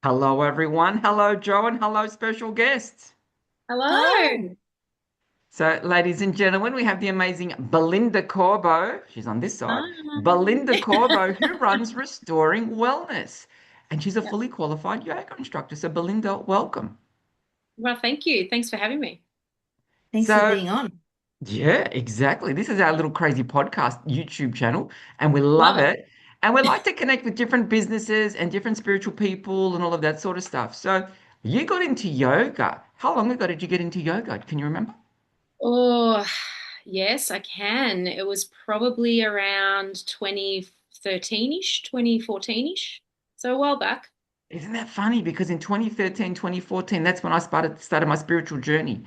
Hello, everyone. Hello, Joe, and hello, special guests. Hello. Hello. So, ladies and gentlemen, we have the amazing Belinda Corbo. She's on this side. Belinda Hi. Corbo, who runs Restoring Wellness. And she's a Yep. fully qualified yoga instructor. So, Belinda, welcome. Well, thank you. Thanks for having me. Thanks for So, being on. yeah, exactly. This is our little crazy podcast YouTube channel, and we love Love it. it. And we like to connect with different businesses and different spiritual people and all of that sort of stuff. So, you got into yoga. How long ago did you get into yoga? Can you remember? Oh, yes, I can. It was probably around 2013-ish, 2014-ish. So a while back. Isn't that funny? Because in 2013, 2014, that's when I started my spiritual journey.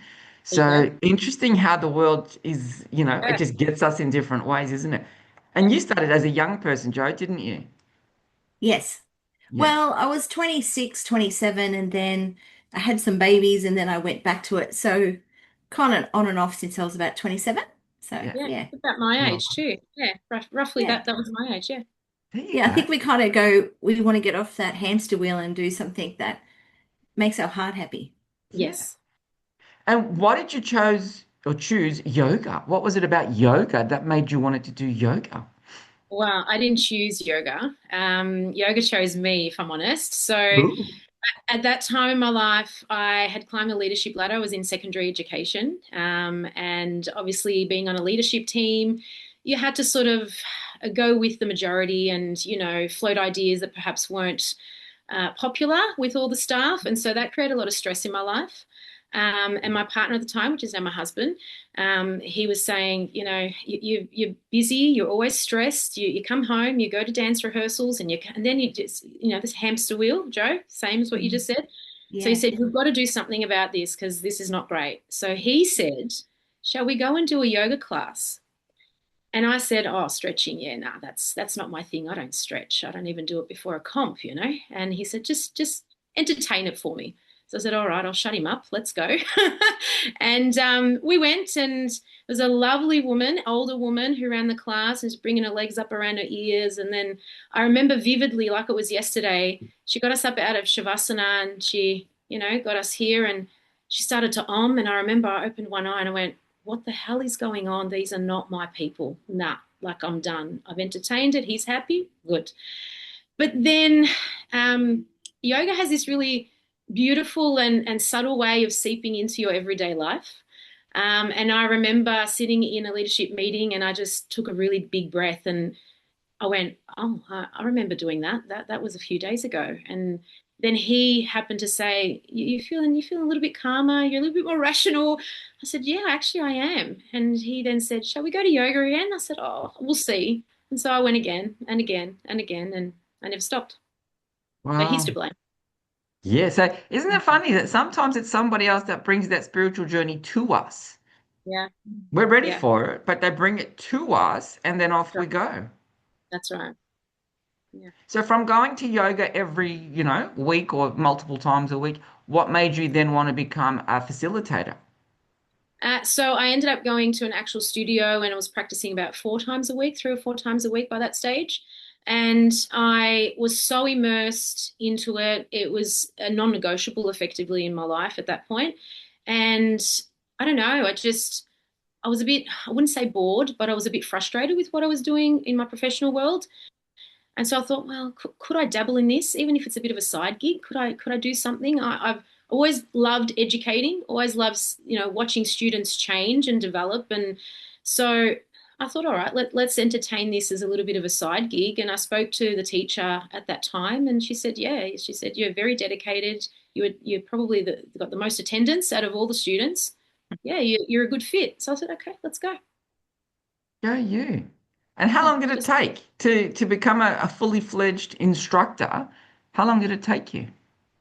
There you So go. interesting how the world is, it Yeah. just gets us in different ways, isn't it? And you started as a young person, Joe, didn't you? Yes. Yeah. Well, I was 26, 27, and then I had some babies, and then I went back to it. So kind of on and off since I was about 27. So Yeah. Yeah, yeah, about my Well, age too. Yeah, roughly yeah. that was my age, yeah. there you Yeah, I go. think we kind of go, we want to get off that hamster wheel and do something that makes our heart happy. Yeah. Yes. And why did you choose yoga? What was it about yoga that made you wanted to do yoga? Well, I didn't choose yoga. Yoga chose me, if I'm honest. So Ooh. at that time in my life, I had climbed the leadership ladder. I was in secondary education. And obviously, being on a leadership team, you had to sort of go with the majority and, float ideas that perhaps weren't popular with all the staff. And so that created a lot of stress in my life. And my partner at the time, which is now my husband, he was saying, you're busy, you're always stressed. You come home, you go to dance rehearsals, and then you just, this hamster wheel, Joe, same as what you Mm. just said. So he Yeah. said, you've got to do something about this because this is not great. So he said, shall we go and do a yoga class? And I said, "Oh, stretching, yeah, nah, that's not my thing. I don't stretch. I don't even do it before a comp." And he said, "Just entertain it for me." So I said, "All right, I'll shut him up. Let's go." And we went, and there was a lovely woman, older woman, who ran the class and was bringing her legs up around her ears. And then I remember vividly, like it was yesterday, she got us up out of shavasana, and she, got us here, and she started to and I remember I opened one eye and I went, what the hell is going on? These are not my people. Nah, like I'm done. I've entertained it. He's happy. Good. But then yoga has this really beautiful and subtle way of seeping into your everyday life. And I remember sitting in a leadership meeting and I just took a really big breath and I went, oh, I remember doing that. That was a few days ago. And then he happened to say, you feeling a little bit calmer, you're a little bit more rational. I said, yeah, actually I am. And he then said, shall we go to yoga again? I said, oh, we'll see. And so I went again and again and again, and I never stopped. But he's to Wow. blame. Yeah. So isn't it funny that sometimes it's somebody else that brings that spiritual journey to us? Yeah, We're ready yeah, for it, but they bring it to us and then off we right. go. That's right. Yeah. So from going to yoga every, week or multiple times a week, what made you then want to become a facilitator? So I ended up going to an actual studio and I was practicing about 4 times a week, 3 or 4 times a week by that stage. And I was so immersed into it. It was a non-negotiable effectively in my life at that point. And I don't know, I was a bit, I wouldn't say bored, but I was a bit frustrated with what I was doing in my professional world. And so I thought, well, could I dabble in this, even if it's a bit of a side gig? Could I do something? I've always loved educating, always loved, watching students change and develop. And so I thought, all right, let's entertain this as a little bit of a side gig. And I spoke to the teacher at that time, and she said, yeah, she said, you're very dedicated. You're probably got the most attendance out of all the students. Yeah, you're a good fit. So I said, okay, let's go. Go you. And how Yeah, long did it just take to become a fully fledged instructor? How long did it take you?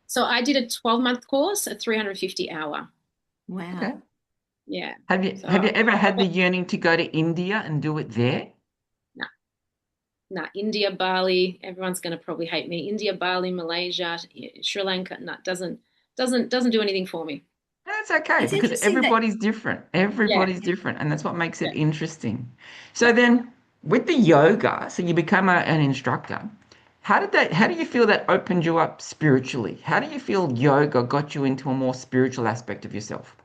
so I did a 12-month course, a 350 hour. Okay. Wow. Yeah. Have you So have you ever I had the went, yearning to go to India and do it there? nah, nah, India, Bali, everyone's going to probably hate me. India, Bali, Malaysia, Sri Lanka, nah, doesn't do anything for me. That's okay It's because interesting that, everybody's different. Yeah, Everybody's different, and that's what makes yeah, it interesting. So yeah. then, with the yoga, so you become an instructor. how do you feel that opened you up spiritually? How do you feel yoga got you into a more spiritual aspect of yourself?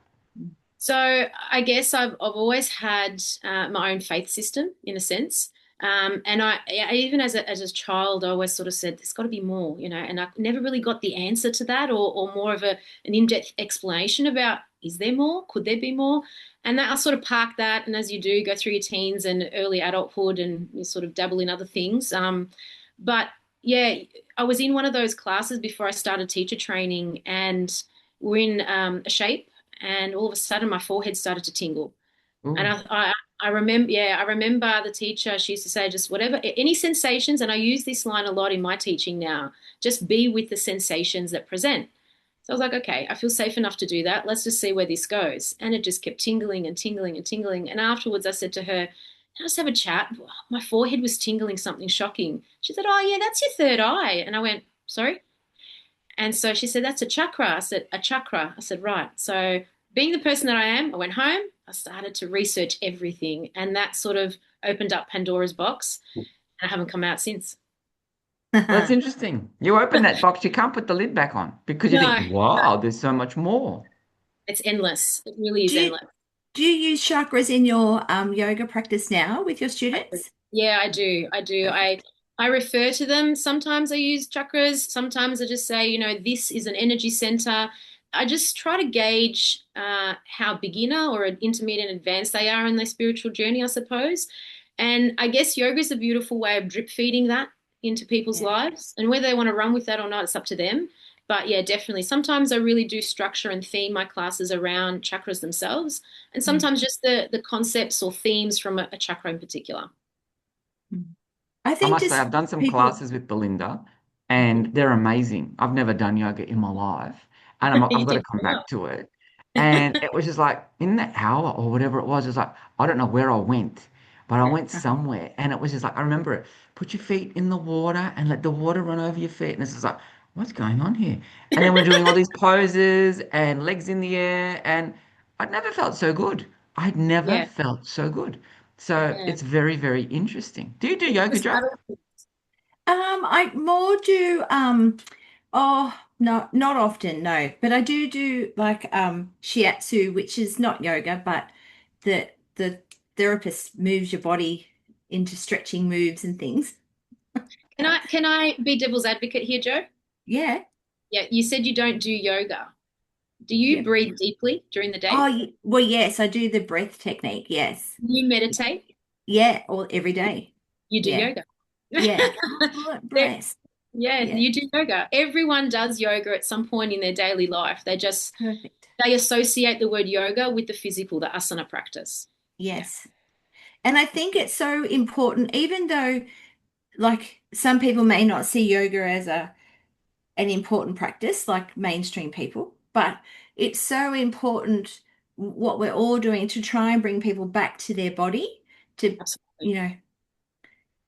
So I guess I've always had my own faith system in a sense. And even as a child, I always sort of said, there's got to be more, and I never really got the answer to that or more of an in-depth explanation about, is there more? Could there be more? And that I sort of parked that. And as you do, go through your teens and early adulthood and you sort of dabble in other things. But yeah, I was in one of those classes before I started teacher training and we're in a shape and all of a sudden my forehead started to tingle. And Ooh. I remember, yeah, I remember the teacher, she used to say, just whatever, any sensations, and I use this line a lot in my teaching now, just be with the sensations that present. So I was like, okay, I feel safe enough to do that. Let's just see where this goes. And it just kept tingling and tingling and tingling. And afterwards, I said to her, can I just have a chat? My forehead was tingling, something shocking. She said, oh, yeah, that's your third eye. And I went, sorry? And so she said, that's a chakra. I said, a chakra. I said, right. So being the person that I am, I went home. I started to research everything. And that sort of opened up Pandora's box. And I haven't come out since. Well, that's interesting. You open that box, you can't put the lid back on because you think, No, wow, there's so much more. it's endless. It really is Do you endless. do you use chakras in your yoga practice now with your students? Yeah, I do. I do. Perfect. I refer to them. Sometimes I use chakras. Sometimes I just say, this is an energy center. I just try to gauge how beginner or an intermediate and advanced they are in their spiritual journey, I suppose. And I guess yoga is a beautiful way of drip feeding that into people's Yeah. lives. And whether they want to run with that or not, it's up to them. But yeah, definitely. Sometimes I really do structure and theme my classes around chakras themselves, and Mm. sometimes just the concepts or themes from a chakra in particular. Mm. I I think must say, just I've done some people. classes with Belinda, and they're amazing. I've never done yoga in my life, and I've You got to did come well. back to it. And it was just like in that hour or whatever it was like I don't know where I went, but I went somewhere, and it was just like I remember it. Put your feet in the water and let the water run over your feet, and it's just like, what's going on here? And then we're doing all these poses and legs in the air, and I'd never felt so good. I'd never Yeah, felt so good. So yeah. it's very, very interesting. Do you do It's the yoga, Joe? subtle. I more do oh no, not often, no. But I do like shiatsu, which is not yoga, but the therapist moves your body into stretching moves and things. Can I be devil's advocate here, Joe? Yeah. Yeah, you said you don't do yoga. Do you Yeah. breathe deeply during the Oh, day? well, yes, I do the breath technique. Yes. Do you meditate? Yeah, all every day. You do Yeah. yoga. Yeah. Breath. Yeah, Yeah. you do yoga. Everyone does yoga at some point in their daily life. Perfect. They associate the word yoga with the physical, the asana practice. Yeah. Yes. And I think it's so important, even though like some people may not see yoga as a an important practice, like mainstream people, but it's so important what we're all doing to try and bring people back to their body, to Absolutely. you know,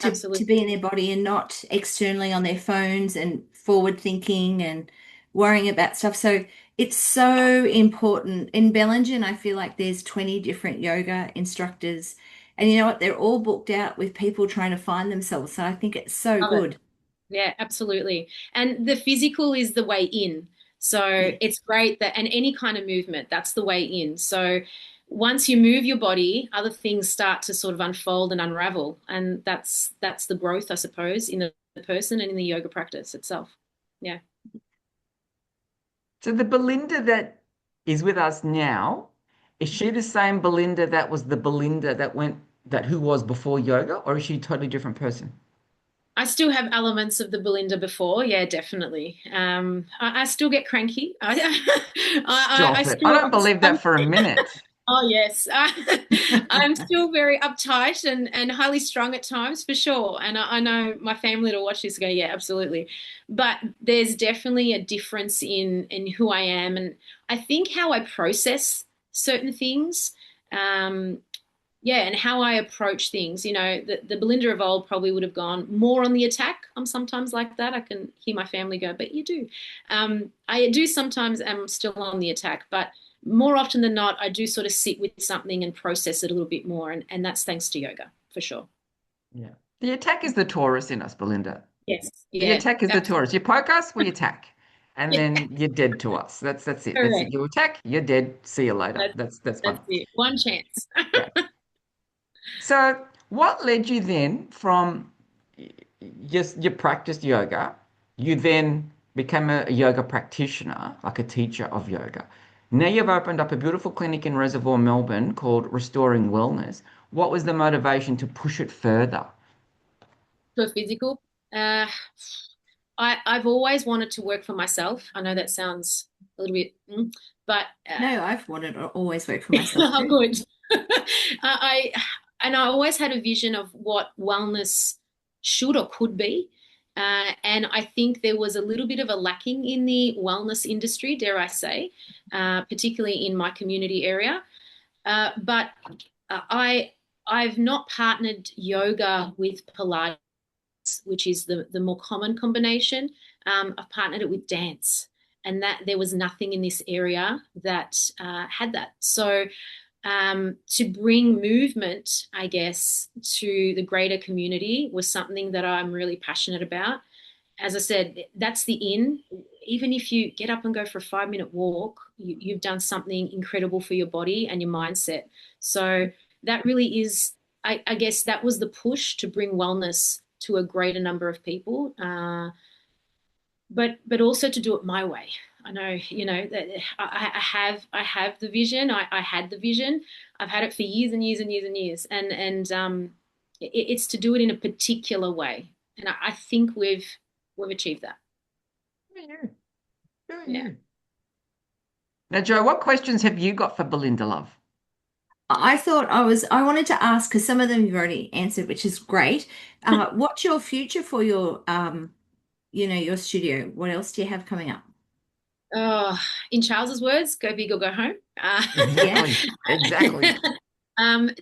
to Absolutely. be in their body and not externally on their phones and forward thinking and worrying about stuff. So it's so important. In Bellingen, I feel like there's 20 different yoga instructors. And you know what? They're all booked out with people trying to find themselves. So I think it's so Love it. good. Yeah, absolutely. And the physical is the way in. So Yeah. it's great that, and any kind of movement, that's the way in. So once you move your body, other things start to sort of unfold and unravel. And that's the growth, I suppose, in the person and in the yoga practice itself. Yeah. So the Belinda that is with us now, is she the same Belinda that was the Belinda that who was before yoga, or is she a totally different person? I still have elements of the Belinda before. Yeah, definitely. I still get cranky. I Stop it. I still, don't believe that I'm for a minute. Oh yes, I'm still very uptight and highly strung at times for sure. And I know my family will watch this and go, yeah, absolutely. But there's definitely a difference in who I am, and I think how I process certain things. Um, yeah, and how I approach things. The Belinda of old probably would have gone more on the attack. I'm sometimes like that. I can hear my family go, but you do. I do sometimes am still on the attack, but more often than not, I do sort of sit with something and process it a little bit more. And that's thanks to yoga, for sure. Yeah. The attack is the Taurus in us, Belinda. Yes. So you Yeah. attack is the Absolutely. tourist. You poke us, we attack. And Yeah. then you're dead to us. That's it. That's it. Correct. You attack, you're dead. See you later. That's That's fun. that's it. One chance. Yeah. So what led you then from just you practiced yoga, you then became a yoga practitioner, like a teacher of yoga. Now you've opened up a beautiful clinic in Reservoir, Melbourne called Restoring Wellness. What was the motivation to push it further? For physical, uh, I've always wanted to work for myself. I know that sounds a little bit, but No, I've wanted to always work for myself oh, too. good. I and I always had a vision of what wellness should or could be. And I think there was a little bit of a lacking in the wellness industry, dare I say, particularly in my community area. But I've not partnered yoga with Pilates, which is the more common combination. I've partnered it with dance, and that there was nothing in this area that had that. So to bring movement, I guess, to the greater community was something that I'm really passionate about. As I said, that's the in. Even if you get up and go for a 5 minute walk, you've done something incredible for your body and your mindset. So that really is, I guess, that was the push to bring wellness to a greater number of people, but also to do it my way. I know, that I have the vision. I had the vision. I've had it for years and years and years and years, and it's to do it in a particular way, and I think we've achieved that. Who are you? Who are Yeah. you? Now, Joe, what questions have you got for Belinda Love? I wanted to ask because some of them you've already answered, which is great. What's your future for your studio? What else do you have coming up? Oh, in Charles's words, go big or go home. Yeah, Exactly. Exactly.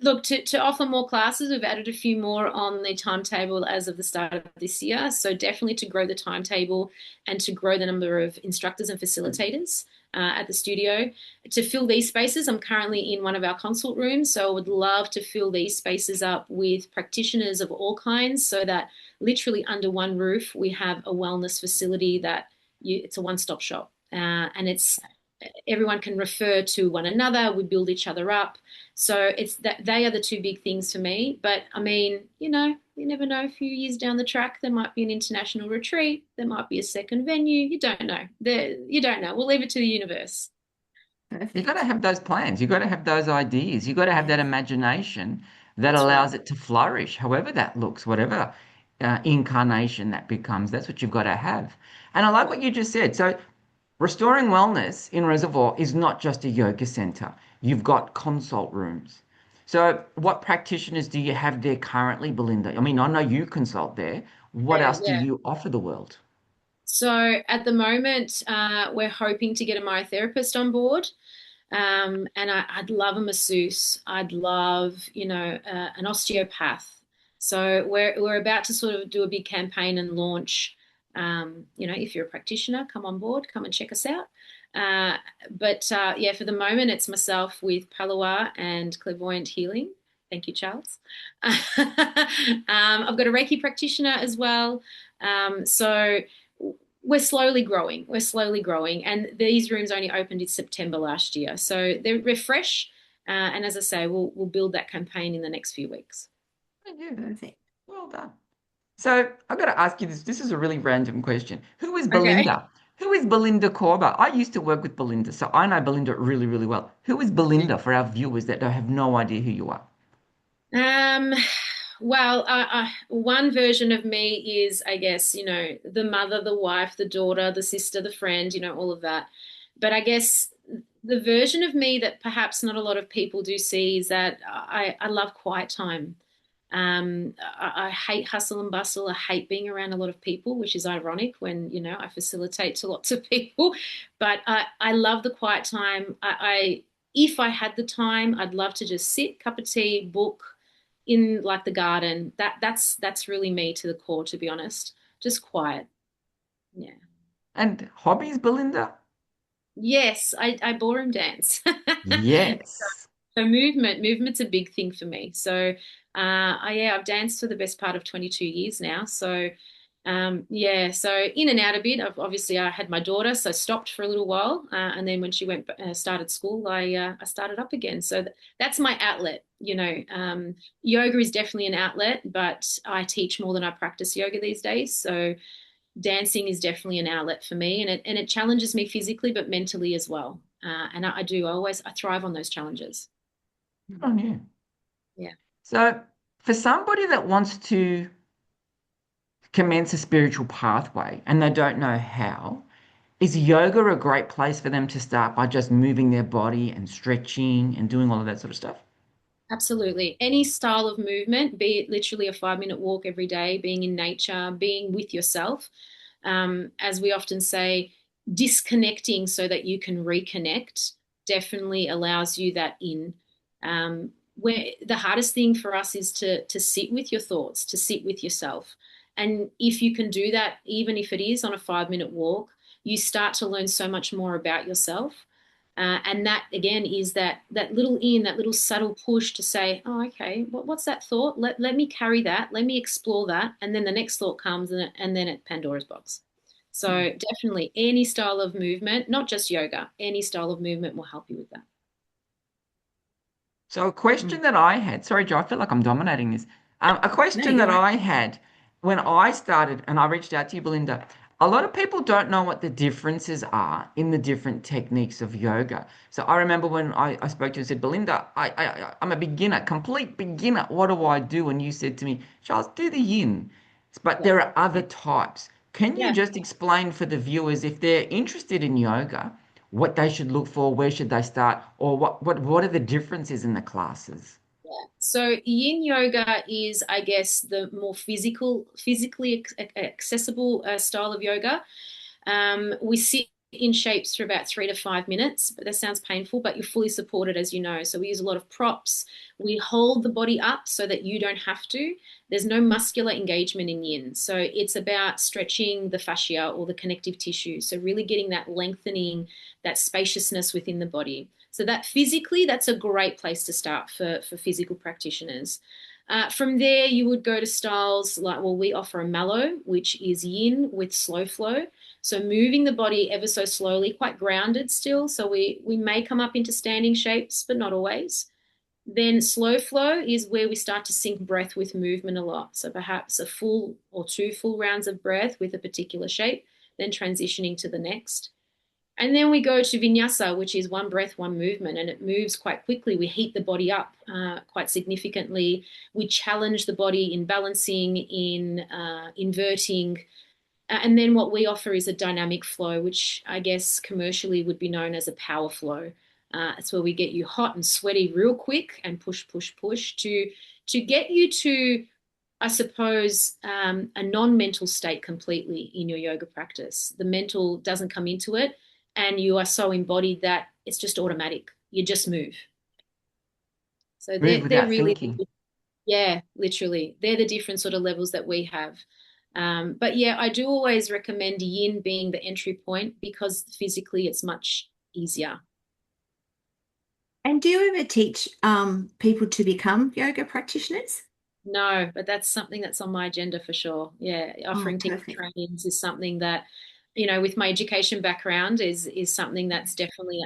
Look, to offer more classes, we've added a few more on the timetable as of the start of this year. So definitely to grow the timetable and to grow the number of instructors and facilitators at the studio. To fill these spaces, I'm currently in one of our consult rooms, so I would love to fill these spaces up with practitioners of all kinds, so that literally under one roof we have a wellness facility that it's a one-stop shop, and it's everyone can refer to one another. We build each other up. So it's that they are the two big things for me. But I mean, you never know. A few years down the track, there might be an international retreat. There might be a second venue. You don't know. You don't know. We'll leave it to the universe. You got to perfect. have those plans. You got to have those ideas. You got to have that Yes, imagination that That's right. allows it to flourish, however that looks, whatever incarnation that becomes. That's what you've got to have. And I like what you just said. So, restoring wellness in Reservoir is not just a yoga center. You've got consult rooms. So, what practitioners do you have there currently, Belinda? I mean, I know you consult there. What Yeah, else do yeah. you offer the world? So at the moment, we're hoping to get a myotherapist on board. And I'd love a masseuse. I'd love, an osteopath. So we're about to sort of do a big campaign and launch. If you're a practitioner, come on board, come and check us out. Uh, but yeah, for the moment, it's myself with Palawa and clairvoyant healing. Thank you, Charles. I've got a Reiki practitioner as well. So we're slowly growing. We're slowly growing. And these rooms only opened in September last year. So they're fresh. And as I say, we'll build that campaign in the next few weeks. Thank you. perfect. Well done. So I've got to ask you this. This is a really random question. Who is Okay. Belinda? Who is Belinda Corbo? I used to work with Belinda, so I know Belinda really, really well. Who is Belinda for our viewers that don't have no idea who you are? Um, well, one version of me is, I guess, the mother, the wife, the daughter, the sister, the friend, all of that. But I guess the version of me that perhaps not a lot of people do see is that I love quiet time. I hate hustle and bustle. I hate being around a lot of people, which is ironic when, I facilitate to lots of people. But I love the quiet time. If I had the time, I'd love to just sit, cup of tea, book in like the garden. That's really me to the core, to be honest. Just quiet. Yeah. And hobbies, Belinda? Yes, I ballroom dance. Yes. So movement's a big thing for me. So, yeah, I've danced for the best part of 22 years now. So, Yeah, so in and out a bit. Obviously, I had my daughter, so stopped for a little while, and then when she went started school, I started up again. So that's my outlet. Yoga is definitely an outlet, but I teach more than I practice yoga these days. So dancing is definitely an outlet for me, and it challenges me physically, but mentally as well. And I thrive on those challenges. Good on you. Yeah. So, for somebody that wants to commence a spiritual pathway and they don't know how, is yoga a great place for them to start by just moving their body and stretching and doing all of that sort of stuff? Absolutely. Any style of movement, be it literally a 5 minute walk every day, being in nature, being with yourself. As we often say, disconnecting so that you can reconnect definitely allows you that in. Where the hardest thing for us is to sit with your thoughts, to sit with yourself. And if you can do that, even if it is on a 5 minute walk, you start to learn so much more about yourself. And that again is that little that little subtle push to say, oh, okay, what's that thought? Let me carry that, let me explore that, and then the next thought comes, and then it Pandora's box. So definitely any style of movement, not just yoga, any style of movement will help you with that. So, a question that I had, sorry, Joe, I feel like I'm dominating this. A No, question you're that right. I had when I started, and I reached out to you, Belinda, a lot of people don't know what the differences are in the different techniques of yoga. So, I remember when I spoke to you and said, Belinda, I'm a beginner, complete beginner. What do I do? And you said to me, Charles, do the yin. But Yeah. there are other types. Can you Yeah. just explain for the viewers if they're interested in yoga? What they should look for, where should they start, or what are the differences in the classes? Yeah. So yin yoga is, I guess, the more physically accessible style of yoga. We sit in shapes for about 3 to 5 minutes, but that sounds painful, but you're fully supported, as you know. So we use a lot of props. We hold the body up so that you don't have to. There's no muscular engagement in yin. So it's about stretching the fascia or the connective tissue. So really getting that lengthening, that spaciousness within the body. So that physically, that's a great place to start for physical practitioners. From there, you would go to styles like, well, we offer a mallow, which is yin with slow flow. So moving the body ever so slowly, quite grounded still. So we may come up into standing shapes, but not always. Then slow flow is where we start to sync breath with movement a lot. So perhaps a full or two full rounds of breath with a particular shape, then transitioning to the next. And then we go to vinyasa, which is one breath, one movement, and it moves quite quickly. We heat the body up quite significantly. We challenge the body in balancing, in inverting, and then what we offer is a dynamic flow, which I guess commercially would be known as a power flow. It's where we get you hot and sweaty real quick and push, push, push to get you to, I suppose, a non-mental state completely in your yoga practice. The mental doesn't come into it, and you are so embodied that it's just automatic. You just move. So Move they're without really, thinking. yeah, literally. They're the different sort of levels that we have. But yeah, I do always recommend yin being the entry point because physically it's much easier. And do you ever teach people to become yoga practitioners? No, but that's something that's on my agenda for sure. Yeah, Oh, offering teacher perfect. trainings is something that, with my education background is something that's definitely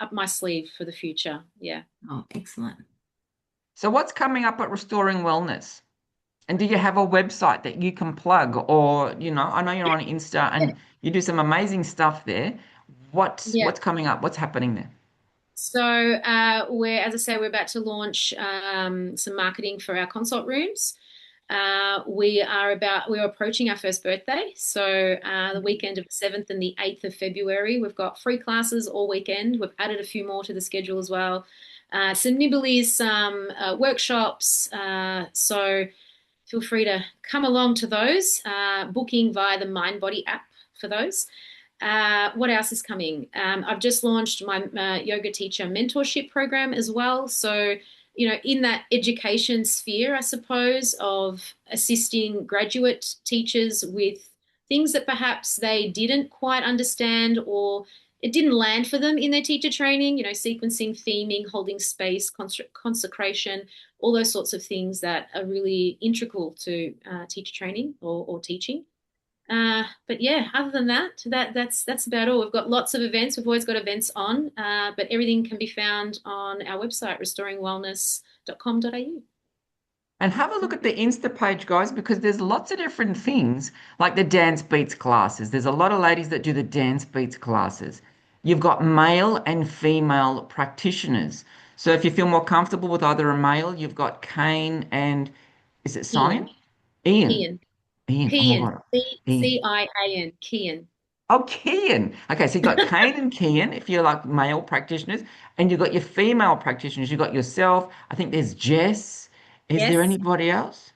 up my sleeve for the future. Yeah. Oh, excellent. So what's coming up at Restoring Wellness? And do you have a website that you can plug? Or, I know you're on Insta Yeah. and you do some amazing stuff there. What's Yeah. what's coming up? What's happening there? So as I say, we're about to launch some marketing for our consult rooms. We're approaching our first birthday. So the weekend of the 7th and the 8th of February, we've got free classes all weekend. We've added a few more to the schedule as well. Some nibblies, some workshops. So feel free to come along to those, booking via the Mind Body app for those. What else is coming? I've just launched my yoga teacher mentorship program as well. So, in that education sphere, I suppose, of assisting graduate teachers with things that perhaps they didn't quite understand or it didn't land for them in their teacher training, sequencing, theming, holding space, consecration, all those sorts of things that are really integral to teacher training or teaching. But yeah, other than that, that's about all. We've got lots of events. We've always got events on, but everything can be found on our website, restoringwellness.com.au. And have a look at the Insta page, guys, because there's lots of different things like the dance beats classes. There's a lot of ladies that do the dance beats classes. You've got male and female practitioners. So if you feel more comfortable with either a male, you've got Kane and is it Kian, Cyan? Ian. Kian, Ian. Oh my Kian, God. Ian. Cian, Kian. Oh, Kian. Okay, so you've got Kane and Kian if you're like male practitioners, and you've got your female practitioners. You've got yourself. I think there's Jess. Is there Yes, anybody else?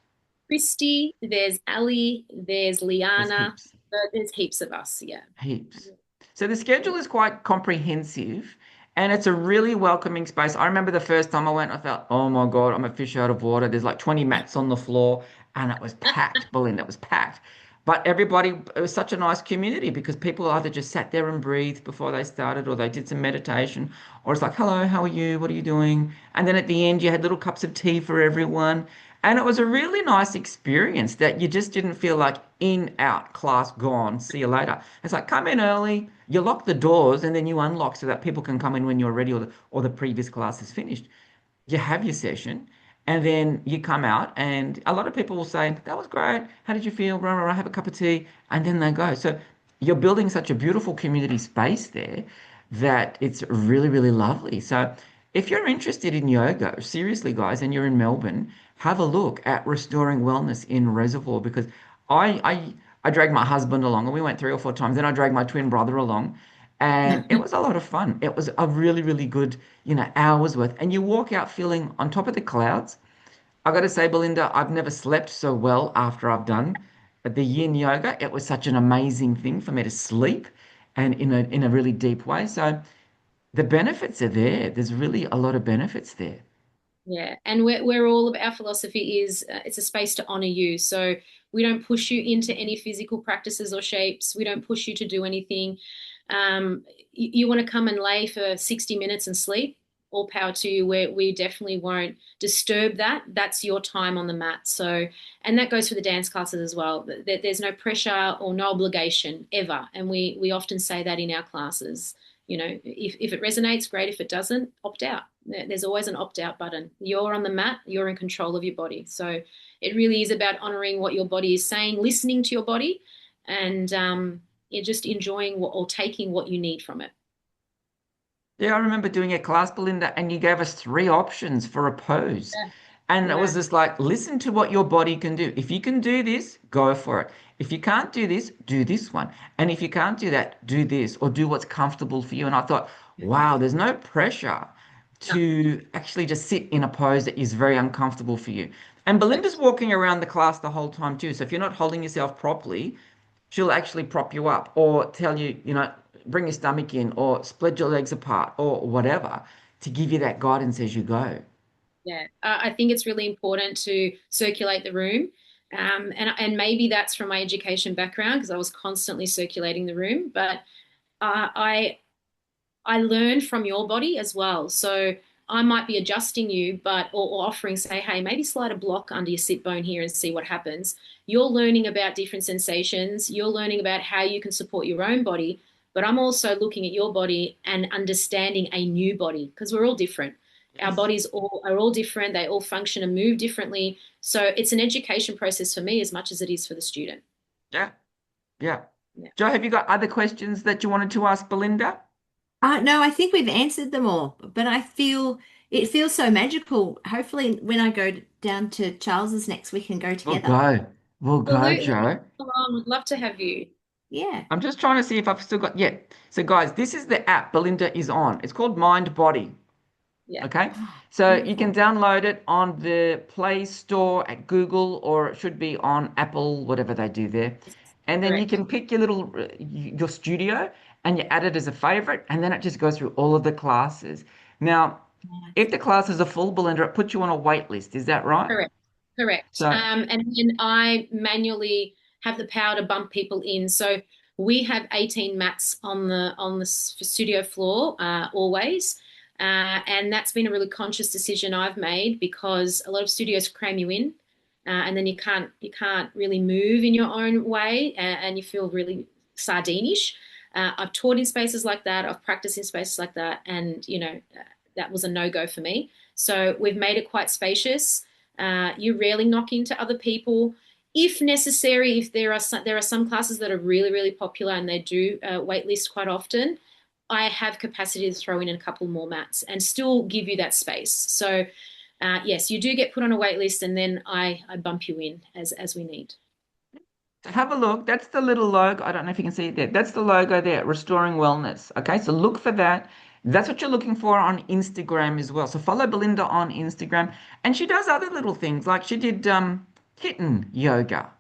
Christy. There's Ali. There's There's Liana. heaps. There's heaps of us. Yeah. Heaps. So the schedule is quite comprehensive and it's a really welcoming space. I remember the first time I went, I felt, oh my God, I'm a fish out of water. There's like 20 mats on the floor and it was packed, Belinda, it was packed. But everybody, it was such a nice community because people either just sat there and breathed before they started or they did some meditation or it's like, hello, how are you? What are you doing? And then at the end, you had little cups of tea for everyone. And it was a really nice experience that you just didn't feel like in, out, class gone, see you later. It's like come in early, you lock the doors, and then you unlock so that people can come in when you're ready or the previous class is finished. You have your session, and then you come out, and a lot of people will say, that was great. How did you feel? Rah, rah, rah, have a cup of tea, and then they go. So you're building such a beautiful community space there that it's really, really lovely. So if you're interested in yoga, seriously, guys, and you're in Melbourne, have a look at Restoring Wellness in Reservoir because I dragged my husband along and we went 3 or 4 times. Then I dragged my twin brother along and it was a lot of fun. It was a really, really good, hours worth. And you walk out feeling on top of the clouds. I got to say, Belinda, I've never slept so well after I've done the yin yoga. It was such an amazing thing for me to sleep and in a really deep way. So the benefits are there. There's really a lot of benefits there. Yeah, and we're all of our philosophy is it's a space to honor you. So we don't push you into any physical practices or shapes. We don't push you to do anything. You want to come and lay for 60 minutes and sleep, all power to you. We definitely won't disturb that. That's your time on the mat. So, and that goes for the dance classes as well. There's no pressure or no obligation ever. And we often say that in our classes. If it resonates, great. If it doesn't, opt out. There's always an opt out button. You're on the mat, you're in control of your body. So it really is about honoring what your body is saying, listening to your body, and you're just enjoying or taking what you need from it. Yeah, I remember doing a class, Belinda, and you gave us three options for a pose. Yeah. And it was Yeah. just like, listen to what your body can do. If you can do this, go for it. If you can't do this, do this one. And if you can't do that, do this or do what's comfortable for you. And I thought, wow, there's no pressure No, to actually just sit in a pose that is very uncomfortable for you. And Belinda's correct. walking around the class the whole time too. So if you're not holding yourself properly, she'll actually prop you up or tell you, bring your stomach in or spread your legs apart or whatever to give you that guidance as you go. Yeah, I think it's really important to circulate the room. And maybe that's from my education background because I was constantly circulating the room. But I learn from your body as well. So I might be adjusting you, or offering, say, hey, maybe slide a block under your sit bone here and see what happens. You're learning about different sensations. You're learning about how you can support your own body. But I'm also looking at your body and understanding a new body because we're all different. Our Yes. bodies are all different. They all function and move differently. So it's an education process for me as much as it is for the student. Yeah. Yeah. Yeah. Joe, have you got other questions that you wanted to ask Belinda? No, I think we've answered them all, but I feel it feels so magical. Hopefully, when I go down to Charles's next, we can go We'll together. go. We'll go, Absolutely. Joe. Come on, would love to have you. Yeah. I'm just trying to see if I've still got, yeah. So, guys, this is the app Belinda is on. It's called Mind Body. Yeah. Okay. Oh, So you can beautiful. download it on the Play Store at Google, or it should be on Apple, whatever they do there. And then you Correct. can pick your little your studio and you add it as a favorite, and then it just goes through all of the classes. Now, Nice. if the classes are full, Belinda, it puts you on a wait list. Is that right? Correct. Correct. So, And then I manually have the power to bump people in. So we have 18 mats on the studio floor always. And that's been a really conscious decision I've made because a lot of studios cram you in. and then you can't really move in your own way, and you feel really sardinish. I've taught in spaces like that. I've practiced in spaces like that, and that was a no-go for me. So we've made it quite spacious. You rarely knock into other people. If necessary, if there are some classes that are really, really popular and they do wait list quite often, I have capacity to throw in a couple more mats and still give you that space. So yes, you do get put on a wait list, and then I bump you in as we need. So have a look. That's the little logo. I don't know if you can see it there. That's the logo there, Restoring Wellness. Okay, so look for that. That's what you're looking for on Instagram as well. So follow Belinda on Instagram. And she does other little things, like she did kitten yoga.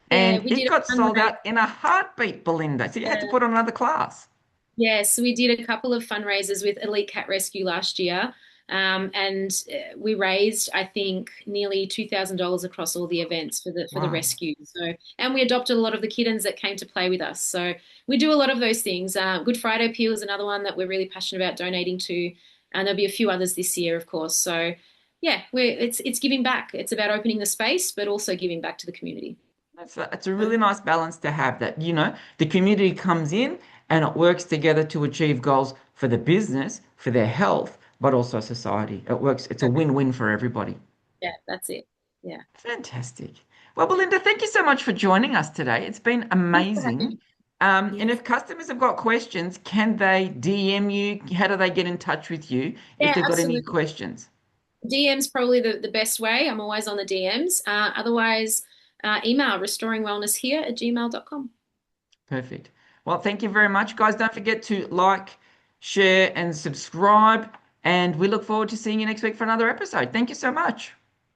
Yeah, And we it did got a sold fundraiser. out in a heartbeat, Belinda. So you had to put on another class. Yes, we did a couple of fundraisers with Elite Cat Rescue last year. And we raised, I think, nearly $2,000 across all the events for the Wow. rescue. So, and we adopted a lot of the kittens that came to play with us. So we do a lot of those things. Good Friday Peel is another one that we're really passionate about donating to, and there'll be a few others this year, of course. So, yeah, it's giving back. It's about opening the space, but also giving back to the community. It's a really nice balance to have that, the community comes in and it works together to achieve goals for the business, for their health, but also society. It works, it's a win-win for everybody. Yeah, that's it. Yeah. Fantastic. Well, Belinda, thank you so much for joining us today. It's been Thanks for having amazing. me. And Yes. if customers have got questions, can they DM you? How do they get in touch with you if Yeah, they've got any absolutely. questions? DM's probably the best way. I'm always on the DMs. Otherwise, email restoringwellnesshere@gmail.com. Perfect. Well, thank you very much, guys. Don't forget to like, share, and subscribe. And we look forward to seeing you next week for another episode. Thank you so much.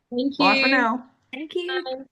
Thank Bye for you. now. Thank you. Bye.